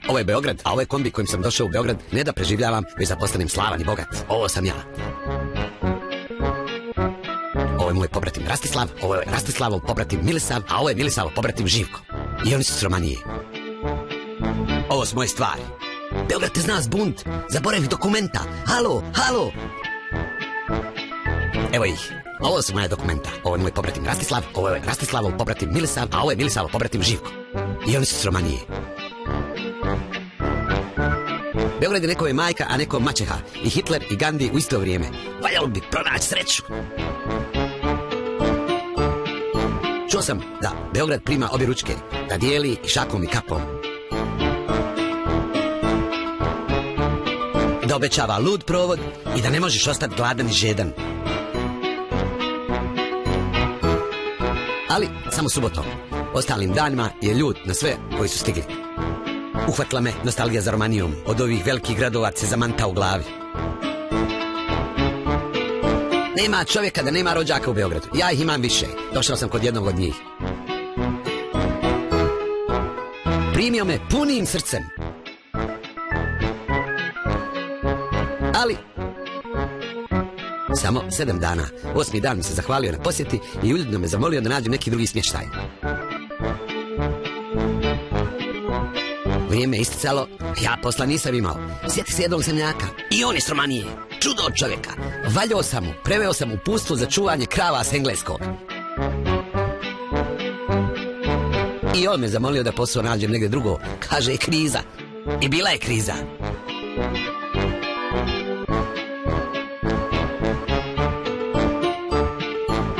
Ovo je Beograd, a ovo je kombi kojim sam došao u Beograd ne da preživljavam, već da postanem slavan i bogat. Ovo sam ja. Ovo je moj pobratim Rastislav, ovo je Rastislavov pobratim Milisav, a ovo je Milisavov pobratim Živko. I oni su s Romanije. Ovo su moje stvari. Beograd te zna zbunt, zaboravi dokumenta. Halo, halo. Evo ih. Ovo su moja dokumenta. Ovo je moj pobratim Rastislav, ovo je Rastislavov pobratim Milisav, a ovo je Milisavov pobratim Živko. I oni su s Romanije. Beograd je nekome majka, a nekom maćeha. I Hitler i Gandhi u isto vrijeme. Valjalo bi pronaći sreću. Čuo sam da Beograd prima obje ručke, da dijeli i šakom i kapom. Da obećava lud provod i da ne možeš ostati gladan i žedan. Ali samo subotom. Ostalim danima je ljud na sve koji su stigli. Uhvatila me nostalgija za Romanijom. Od ovih velikih gradova se zamanta u glavi. Nema čovjeka da nema rođaka u Beogradu. Ja ih imam više. Došao sam kod jednog od njih. Primio me punim srcem. Ali samo 7 dana. 8. dan mi se zahvalio na posjeti i uljudno me zamolio da nađem neki drugi smještaj. Vrijeme je isticalo, ja posla nisam imao. Sjeti se jednog zemljaka. I on je s Romanije. Čudo od čovjeka. Valjao sam mu, preveo sam u pustvo za čuvanje krava s engleskog. I on me zamolio da posao nađem negdje drugo. Kaže, kriza. I bila je kriza.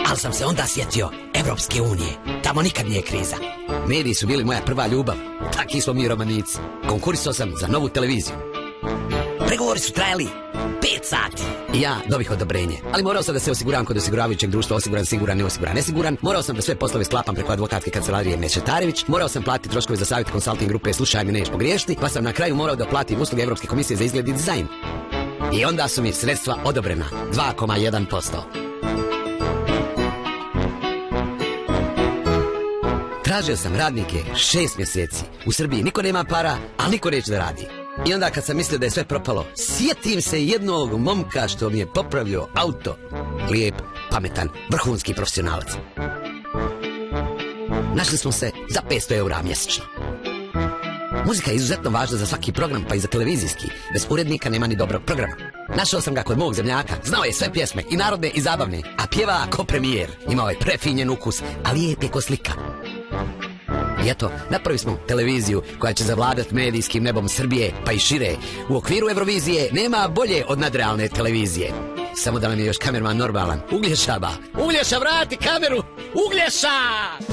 Ali sam se onda sjetio Evropske unije. Tamo nikad nije kriza. Mediji su bili moja prva ljubav. Taki smo mi Romanici. Konkurisao sam za novu televiziju. Pregovori su trajali 5 sati. I ja dobih odobrenje. Ali morao sam da se osiguram kod osiguravajućeg društva, osiguran, siguran, neosiguran, nesiguran. Morao sam da sve poslove sklapam preko advokatske kancelarije Mešetarević. Morao sam platiti troškove za savjet konsulting grupe Slušaj me, neš pogriješiti. Pa sam na kraju morao da platim usluge Evropske komisije za izgled i dizajn. I onda su mi sredstva odobrena. 2,1%. Tražio sam radnike 6 mjeseci. U Srbiji niko nema para, ali niko neće da radi. I onda kad sam mislio da je sve propalo, sjetim se jednog momka što mi je popravljao auto. Lijep, pametan, vrhunski profesionalac. Našli smo se za 500 eura mjesečno. Muzika je izuzetno važna za svaki program, pa i za televizijski. Bez urednika nema ni dobrog programa. Našao sam ga kod mog zemljaka, znao je sve pjesme, i narodne i zabavne, a pjeva ko premijer. Imao je prefinjen ukus, a lijep je ko slika. I eto, napravili smo televiziju koja će zavladati medijskim nebom Srbije, pa i šire. U okviru Eurovizije nema bolje od nadrealne televizije. Samo da nam je još kamerman normalan. Uglješa, ba! Uglješa, vrati kameru! Uglješa!